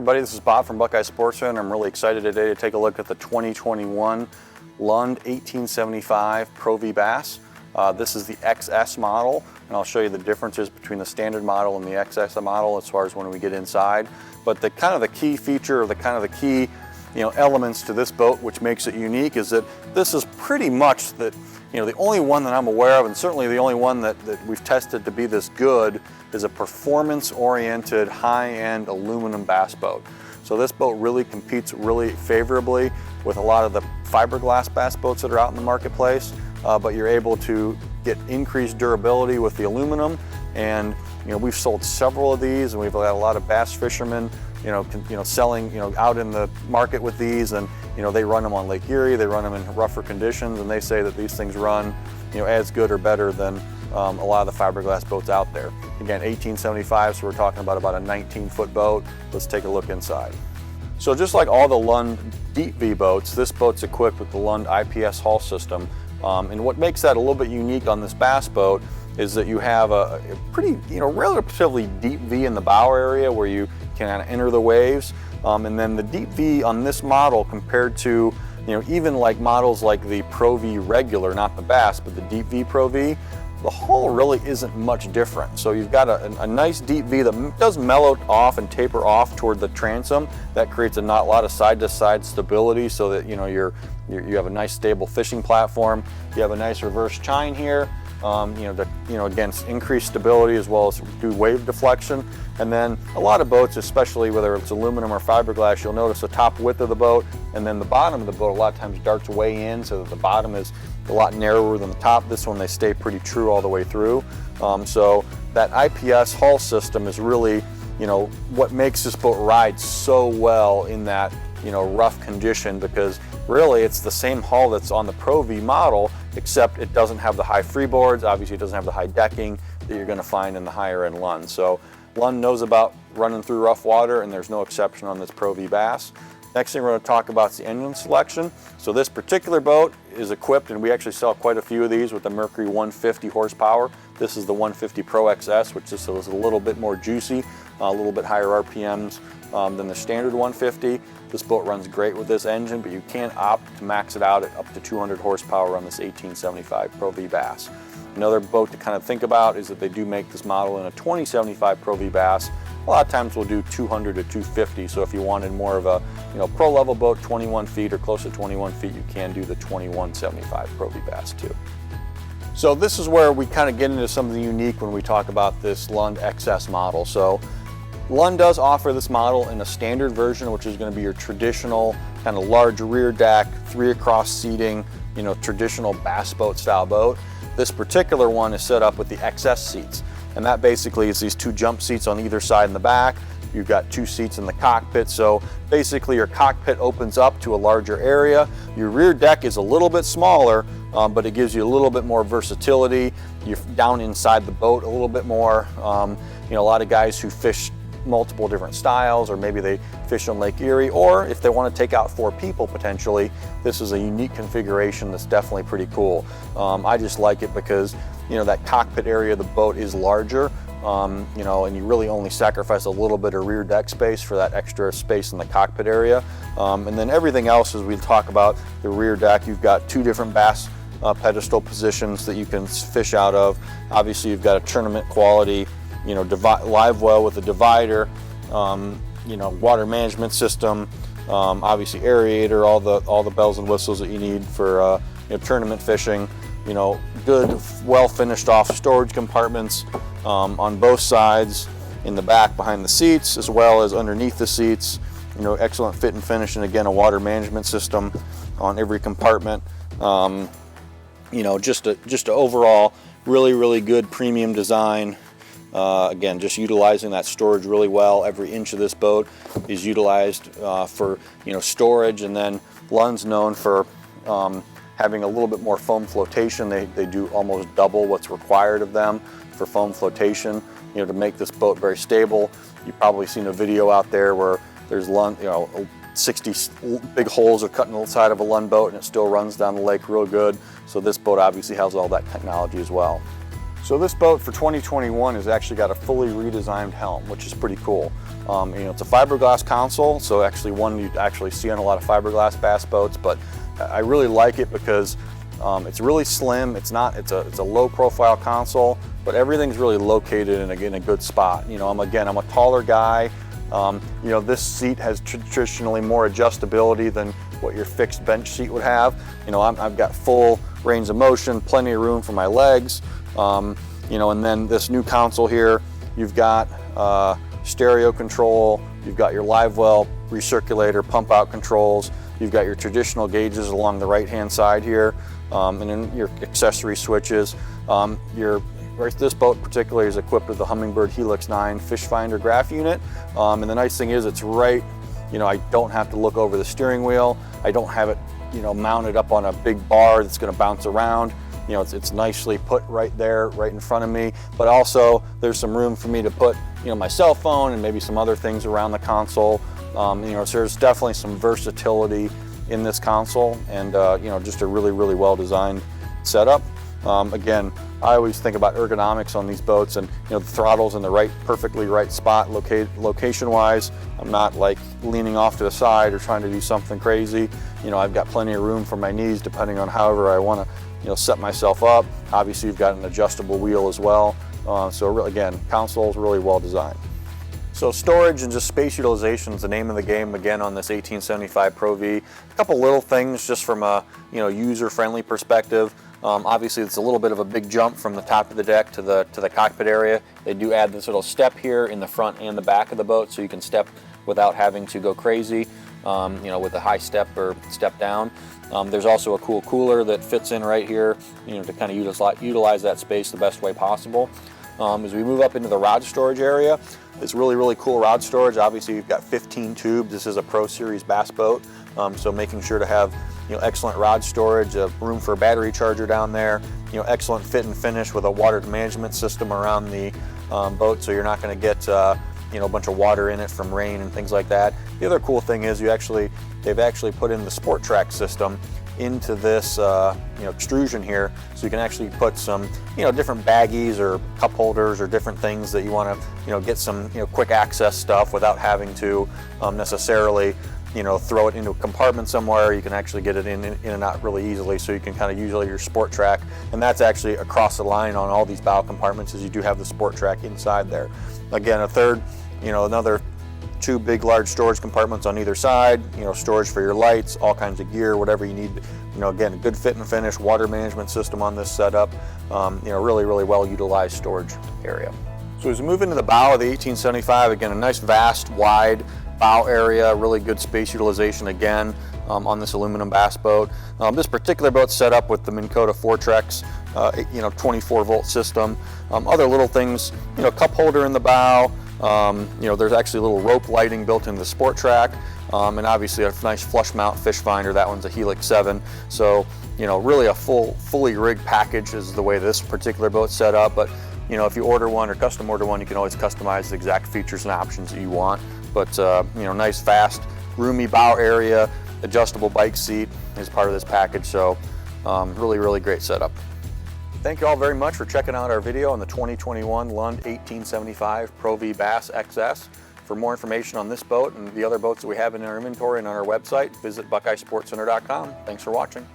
everybody, this is Bob from Buckeye Sports Center. I'm really excited today to take a look at the 2021 Lund 1875 Pro V Bass. This is the XS model, and I'll show you the differences between the standard model and the XS model as far as when we get inside. But the kind of the key feature, or the key elements to this boat which makes it unique is that this is pretty much the only one that I'm aware of, and certainly the only one that we've tested to be this good, is a performance-oriented, high-end aluminum bass boat. So this boat really competes really favorably with a lot of the fiberglass bass boats that are out in the marketplace, but you're able to get increased durability with the aluminum. And we've sold several of these, and we've had a lot of bass fishermen selling out in the market with these, and they run them on Lake Erie, they run them in rougher conditions, and they say that these things run as good or better than a lot of the fiberglass boats out there. Again, 1875, so we're talking about a 19-foot boat. Let's take a look inside. So just like all the Lund Deep V boats, this boat's equipped with the Lund IPS hull system. And what makes that a little bit unique on this bass boat is that you have a pretty, relatively deep V in the bow area where you can kind of enter the waves. And then the deep V on this model compared to, even like models like the Pro V regular, not the bass, but the Deep V Pro V, the hull really isn't much different. So you've got a nice deep V that does mellow off and taper off toward the transom. That creates a lot of side-to-side stability so that you have a nice stable fishing platform. You have a nice reverse chine here, against increased stability as well as do wave deflection. And then a lot of boats, especially whether it's aluminum or fiberglass, you'll notice the top width of the boat and then the bottom of the boat a lot of times darts way in so that the bottom is a lot narrower than the top. This one, they stay pretty true all the way through. So that IPS hull system is really, what makes this boat ride so well in that, rough condition, because really it's the same hull that's on the Pro V model, except it doesn't have the high freeboards. Obviously it doesn't have the high decking that you're going to find in the higher end Lund. So Lund knows about running through rough water, and there's no exception on this Pro V Bass. Next thing we're going to talk about is the engine selection. So this particular boat is equipped, and we actually sell quite a few of these, with the Mercury 150 horsepower. This is the 150 Pro XS, which is a little bit more juicy, a little bit higher RPMs than the standard 150. This boat runs great with this engine, but you can opt to max it out at up to 200 horsepower on this 1875 Pro V Bass. Another boat to kind of think about is that they do make this model in a 2075 Pro V Bass. A lot of times we'll do 200 to 250, so if you wanted more of a pro level boat, 21 feet or close to 21 feet, you can do the 2175 Pro V Bass too. So this is where we kind of get into something unique when we talk about this Lund XS model. So Lund does offer this model in a standard version, which is going to be your traditional kind of large rear deck, 3 across seating, traditional bass boat style boat. This particular one is set up with the XS seats, and that basically is these 2 jump seats on either side in the back. You've got 2 seats in the cockpit, so basically your cockpit opens up to a larger area. Your rear deck is a little bit smaller, but it gives you a little bit more versatility. You're down inside the boat a little bit more. A lot of guys who fish multiple different styles, or maybe they fish on Lake Erie, or if they want to take out 4 people potentially, this is a unique configuration that's definitely pretty cool. I just like it because that cockpit area of the boat is larger, and you really only sacrifice a little bit of rear deck space for that extra space in the cockpit area. And then everything else, as we talk about the rear deck, you've got 2 different bass pedestal positions that you can fish out of. Obviously you've got a tournament quality live well with a divider, water management system, obviously aerator, all the bells and whistles that you need for tournament fishing. Good, well finished off storage compartments on both sides, in the back behind the seats as well as underneath the seats. Excellent fit and finish, and again a water management system on every compartment. Just a overall really good premium design. Again, just utilizing that storage really well. Every inch of this boat is utilized for storage, and then Lund's known for having a little bit more foam flotation. They do almost double what's required of them for foam flotation, to make this boat very stable. You've probably seen a video out there where there's Lund, 60 big holes are cut in the side of a Lund boat, and it still runs down the lake real good. So this boat obviously has all that technology as well. So this boat for 2021 has actually got a fully redesigned helm, which is pretty cool. It's a fiberglass console, so actually one you actually see on a lot of fiberglass bass boats, but I really like it because it's really slim. It's a low profile console, but everything's really located in a good spot. I'm a taller guy. This seat has traditionally more adjustability than what your fixed bench seat would have. I've got full range of motion, plenty of room for my legs. And then this new console here, you've got stereo control, you've got your live well recirculator, pump out controls, you've got your traditional gauges along the right hand side here, and then your accessory switches. This boat particularly is equipped with the Humminbird Helix 9 fish finder graph unit, and the nice thing is it's right, I don't have to look over the steering wheel, I don't have it mounted up on a big bar that's going to bounce around. It's nicely put right there, right in front of me, but also there's some room for me to put my cell phone and maybe some other things around the console. So there's definitely some versatility in this console, and just a really well designed setup. Again, I always think about ergonomics on these boats, and the throttle's in the perfectly right spot location wise. I'm not like leaning off to the side or trying to do something crazy. I've got plenty of room for my knees depending on however I want to set myself up. Obviously you've got an adjustable wheel as well. Again, console's really well designed. So storage and just space utilization is the name of the game again on this 1875 Pro V. A couple little things just from a user-friendly perspective. Obviously it's a little bit of a big jump from the top of the deck to the cockpit area. They do add this little step here in the front and the back of the boat, so you can step without having to go crazy, with a high step or step down. There's also a cool cooler that fits in right here, to kind of utilize that space the best way possible. As we move up into the rod storage area, it's really cool rod storage. Obviously you've got 15 tubes. This is a Pro Series bass boat, so making sure to have excellent rod storage, room for a battery charger down there, excellent fit and finish with a water management system around the boat, so you're not going to get a bunch of water in it from rain and things like that. The other cool thing is they've actually put in the Sport Track system into this extrusion here, so you can actually put some different baggies or cup holders or different things that you want to get some quick access stuff without having to necessarily throw it into a compartment somewhere. You can actually get it in and out really easily, so you can kind of use your Sport Track, and that's actually across the line on all these bow compartments, as you do have the Sport Track inside there. Again, a third, another two big large storage compartments on either side, storage for your lights, all kinds of gear, whatever you need. Again, a good fit and finish, water management system on this setup. Really well utilized storage area. So as we move into the bow of the 1875, again, a nice vast wide bow area, really good space utilization again on this aluminum bass boat. This particular boat's set up with the Minn Kota Fortrex 24 volt system. Other little things, cup holder in the bow. There's actually a little rope lighting built into the Sport Track, and obviously a nice flush mount fish finder. That one's a Helix 7. So, really a fully rigged package is the way this particular boat's set up. But, if you order one or custom order one, you can always customize the exact features and options that you want. But, nice, vast, roomy bow area, adjustable bike seat is part of this package. So, really great setup. Thank you all very much for checking out our video on the 2021 Lund 1875 Pro V Bass XS. For more information on this boat and the other boats that we have in our inventory and on our website, visit BuckeyeSportsCenter.com. Thanks for watching.